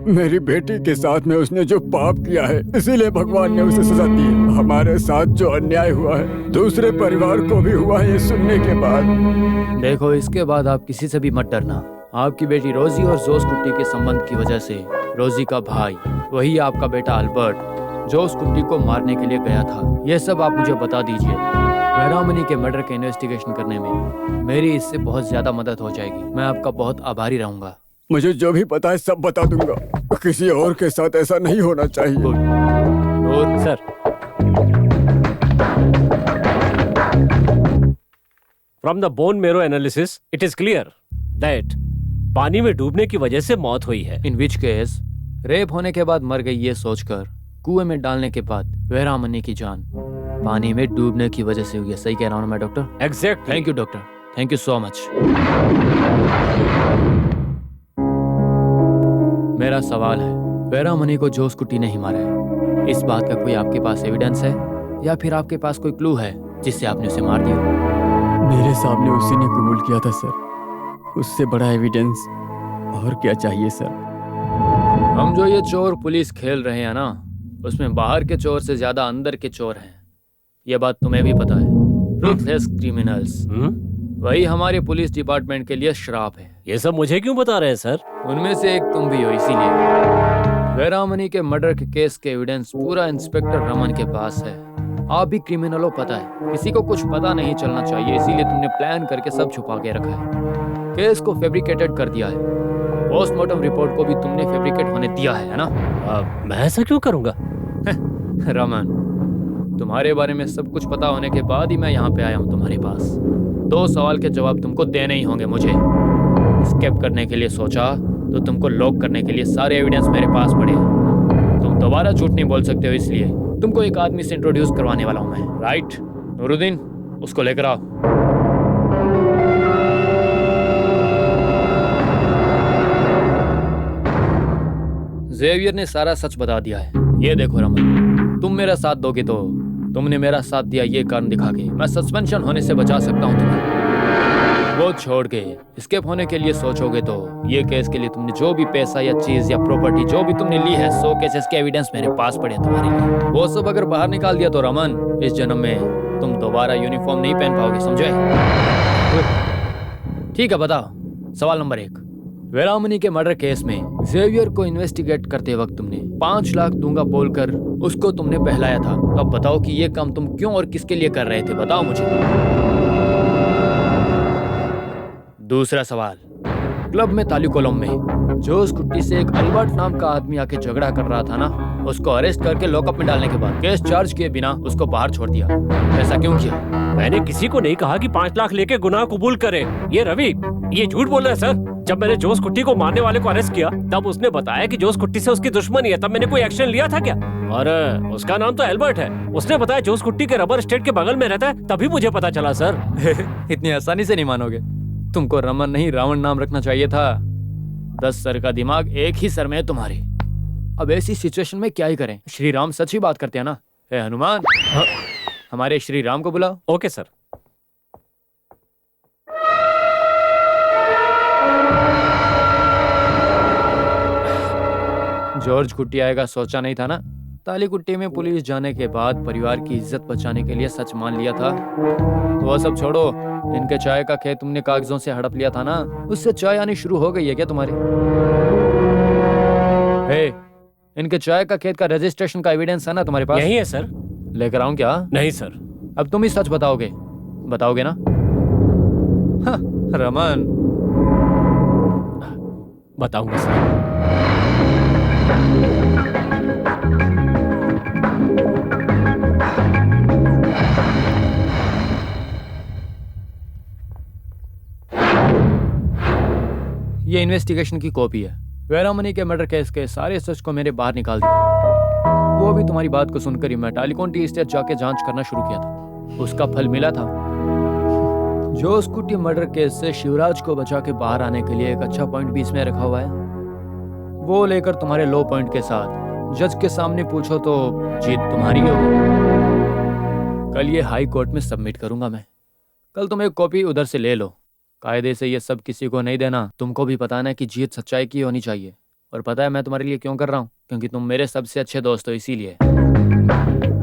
मेरी बेटी के साथ में उसने जो पाप किया है, इसीलिए भगवान ने उसे सजा दी। हमारे साथ जो अन्याय हुआ है, दूसरे परिवार को भी हुआ है। ये सुनने के बाद देखो, इसके बाद आप किसी से भी मत डरना। आपकी बेटी रोजी और जोस कुट्टी के संबंध की वजह से रोजी का भाई, वही आपका बेटा अल्बर्ट, जोस कुट्टी को मारने के लिए गया था। ये सब आप मुझे बता दीजिए। वैरामनी के मर्डर के इन्वेस्टिगेशन करने में मेरी इससे बहुत ज्यादा मदद हो जाएगी। मैं आपका बहुत आभारी रहूंगा। मुझे जो भी पता है सब बता दूंगा। किसी और के साथ ऐसा नहीं होना चाहिए। Good sir, from the bone marrow analysis it is clear that पानी में डूबने की वजह से मौत हुई है। इन विच केस रेप होने के बाद मर गई, ये सोचकर कुएं में डालने के बाद वैरामनी की जान पानी में डूबने की वजह से हुई है। सही कह रहा हूँ मैं doctor? Exact. Thank you doctor, thank you so much. मेरा सवाल है, वैरामनी को जोस कुट्टी ने ही मारा है। इस बात का कोई आपके पास एविडेंस है या फिर आपके पास कोई क्लू है जिससे आपने उसे मार दिया? मेरे सामने उसी ने कबूल किया था सर। उससे बड़ा एविडेंस और क्या चाहिए सर? हम जो ये चोर पुलिस खेल रहे हैं ना, उसमें बाहर के चोर से ज्यादा अंदर के चोर हैं। ये बात तुम्हें भी पता है। रूथलेस क्रिमिनल्स, वही हमारे पुलिस डिपार्टमेंट के लिए श्राप है। ये सब मुझे क्यों बता रहे हैं सर? उनमें से एक तुम भी हो, इसीलिए। वैरामनी के मर्डर के केस के एविडेंस पूरा इंस्पेक्टर रमन के पास है। आप भी क्रिमिनल हो, पता है। किसी को कुछ पता नहीं चलना चाहिए, इसीलिए तुमने प्लान करके सब छुपा के रखा है। केस को फैब्रिकेटेड कर दिया है। पोस्टमार्टम रिपोर्ट को भी तुमने फैब्रिकेट होने दिया है ना? मैं ऐसा क्यों करूंगा? रमन, तुम्हारे बारे में सब कुछ पता होने के बाद ही मैं यहाँ पे आया हूँ तुम्हारे पास। 2 सवाल के जवाब तुमको देने ही होंगे मुझे। एस्केप करने के लिए सोचा तो तुमको लॉक करने के लिए सारे एविडेंस मेरे पास पड़े। तुम दोबारा झूठ नहीं बोल सकते हो, इसलिए तुमको एक आदमी से इंट्रोड्यूस करवाने वाला हूँ मैं। राइट नूरुद्दीन, उसको लेकर आओ। जेवियर ने सारा सच बता दिया है। ये देखो रमन, तुम मेरा साथ दोगे तो तुमने मेरा साथ दिया ये कारण दिखा के मैं सस्पेंशन होने से बचा सकता हूँ तुम्हें। वो छोड़ के एस्केप होने के लिए सोचोगे तो ये केस के लिए तुमने जो भी पैसा या चीज या प्रॉपर्टी जो भी तुमने ली है, 100 केसेस के एविडेंस मेरे पास पड़े तुम्हारे लिए। वो सब अगर बाहर निकाल दिया तो रमन, इस जन्म में तुम दोबारा यूनिफॉर्म नहीं पहन पाओगे, समझे? ठीक है, बताओ। सवाल नंबर 1, वैरामनी के मर्डर केस में जेवियर को इन्वेस्टिगेट करते वक्त तुमने 5 लाख दूंगा बोलकर उसको तुमने बहलाया था। तो अब बताओ कि ये काम तुम क्यों और किसके लिए कर रहे थे, बताओ मुझे। दूसरा सवाल, क्लब में ताली कोलम में जोस कुट्टी से एक अल्बर्ट नाम का आदमी आके झगड़ा कर रहा था ना, उसको अरेस्ट करके लॉकअप में डालने के बाद केस चार्ज किए बिना उसको बाहर छोड़ दिया। ऐसा क्यों किया? मैंने किसी को नहीं कहा कि 5 लाख लेके गुनाह कबूल करे। ये रवि, ये झूठ बोल रहा है सर। जब मैंने जोस कुट्टी को मारने वाले को अरेस्ट किया तब उसने बताया कि जोस कुट्टी से उसकी दुश्मनी है। तब मैंने कोई एक्शन लिया था क्या? और उसका नाम तो एल्बर्ट है। उसने बताया जोस कुट्टी के रबर स्टेट के बगल में रहता है, तभी मुझे पता चला सर। इतनी आसानी से नहीं मानोगे। तुमको रमन नहीं रावण नाम रखना चाहिए था। 10 सर का दिमाग एक ही सर में है तुम्हारे। अब ऐसी सिचुएशन में क्या ही करें? श्री राम सच ही बात करते हैं ना। हे हनुमान, हमारे श्री राम को बुलाओ। Okay sir. जॉर्ज कुट्टी आएगा सोचा नहीं था ना। ताली कुट्टी में पुलिस जाने के बाद परिवार की इज्जत बचाने के लिए सच मान लिया था। तो वह सब छोड़ो, इनके चाय का खेत तुमने कागजों से हड़प लिया था ना, उससे चाय आनी शुरू हो गई है क्या तुम्हारे? हे, इनके चाय का खेत का रजिस्ट्रेशन का एविडेंस है ना तुम्हारे पास? यही है सर। लेकर आऊं क्या? नहीं सर। अब तुम ही सच बताओगे ना? हाँ, रमन, बताऊंगा सर। ये इन्वेस्टिगेशन की कॉपी है। वैरामनी के मर्डर केस के सारे सच को मेरे बाहर निकाल दिया। वो भी तुम्हारी बात को सुनकर ही मैं टालीकॉन टी एस्टेट जाके जांच करना शुरू किया था। उसका फल मिला था। जोस कुट्टी मर्डर केस से शिवराज को बचा के बाहर आने के लिए एक अच्छा पॉइंट भी इसमें रखा हुआ है। वो लेकर तुम्हारे लो पॉइंट के साथ जज के सामने पूछो तो जीत तुम्हारी होगी। कल ये हाई कोर्ट में सबमिट करूंगा मैं। कल तुम एक कॉपी उधर से ले लो। कायदे से ये सब किसी को नहीं देना। तुमको भी पता ना कि जीत सच्चाई की होनी चाहिए और पता है मैं तुम्हारे लिए क्यों कर रहा हूँ? क्योंकि तुम मेरे सबसे अच्छे दोस्त हो, इसीलिए।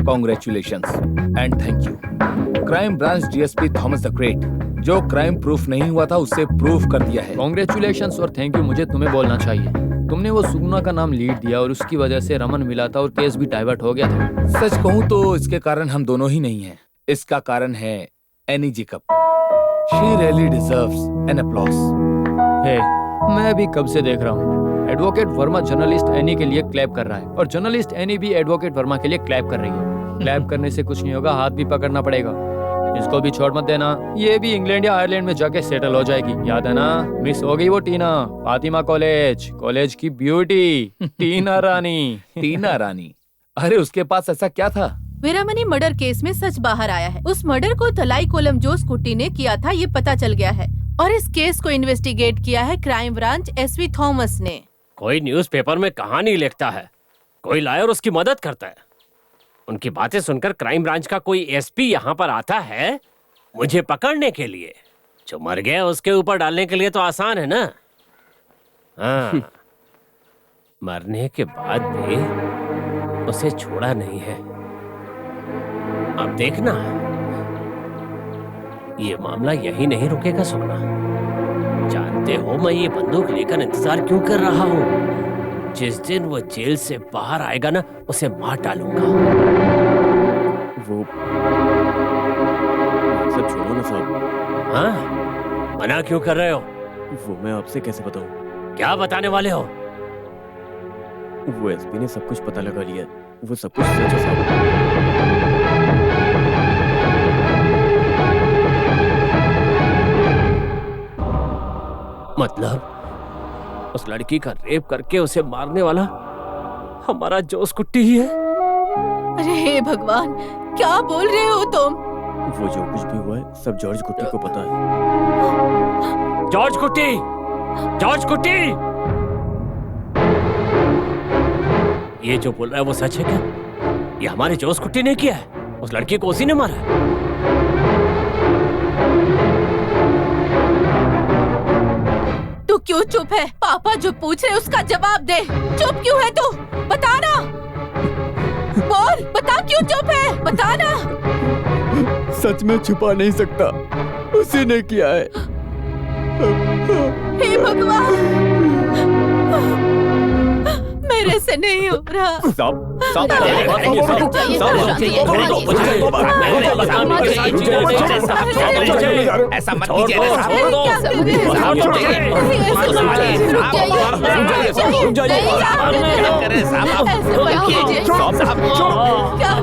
Congratulations and thank you crime branch DSP Thomas the great, जो क्राइम प्रूफ नहीं हुआ था उसे प्रूफ कर दिया है। कॉन्ग्रेचुलेशंस और थैंक यू मुझे तुम्हें बोलना चाहिए। तुमने वो सुगुना का नाम लीड दिया और उसकी वजह से रमन मिला था और केस भी डाइवर्ट हो गया था। सच कहूँ तो इसके कारण हम दोनों ही नहीं हैं। इसका कारण है Annie Jacob. She really deserves an applause. Hey, मैं भी कब से देख रहा हूँ एडवोकेट वर्मा जर्नलिस्ट एनी के लिए क्लैप कर रहा है और जर्नलिस्ट एनी भी एडवोकेट वर्मा के लिए क्लैप कर रही है। क्लैप करने से कुछ नहीं होगा, हाथ भी पकड़ना पड़ेगा। इसको भी छोड़ मत देना, ये भी इंग्लैंड या आयरलैंड में जाके सेटल हो जाएगी। याद है ना, मिस हो गई वो टीना, फातिमा कॉलेज की ब्यूटी टीना रानी। टीना रानी? अरे उसके पास ऐसा क्या था? वीरामनी मर्डर केस में सच बाहर आया है। उस मर्डर को धलाई कोलम जोस कुट्टी ने किया था, ये पता चल गया है। और इस केस को इन्वेस्टिगेट किया है क्राइम ब्रांच एसवी थॉमस ने। कोई न्यूज़पेपर में कहानी लिखता है, कोई लॉयर उसकी मदद करता है। उनकी बातें सुनकर क्राइम ब्रांच का कोई एसपी यहाँ पर आता है मुझे पकड़ने के लिए। जो मर गया उसके ऊपर डालने के लिए तो आसान है ना। हाँ, मरने के बाद भी उसे छोड़ा नहीं है। अब देखना, ये मामला यही नहीं रुकेगा सुगना। जानते हो मैं ये बंदूक लेकर इंतजार क्यों कर रहा हूँ? जिस दिन वो जेल से बाहर आएगा ना, उसे मार डालूंगा। वो सब छोड़ो ना साहब। हाँ, मना क्यों कर रहे हो? वो मैं आपसे कैसे बताऊं? क्या बताने वाले हो? वो एसपी ने सब कुछ पता लगा लिया। वो सब कुछ सच है साहब। मतलब उस लड़की का रेप करके उसे मारने वाला हमारा जोस कुट्टी ही है? अरे हे भगवान, क्या बोल रहे हो तुम? वो जो कुछ भी हुआ है सब जॉर्ज कुट्टी को पता है। जॉर्ज कुट्टी! जॉर्ज कुट्टी! ये जो बोल रहा है वो सच है क्या? ये हमारे जोस कुट्टी ने किया है? उस लड़की को उसी ने मारा है? तू क्यों चुप है? पापा जो पूछ रहे उसका जवाब दे। चुप क्यों है तू? बता ना, बोल, बता क्यों चुप है? बता ना। सच में छुपा नहीं सकता, उसी ने किया है। हे भगवान, मेरे से नहीं हो रहा। ऐसा मत कीजिए। क्या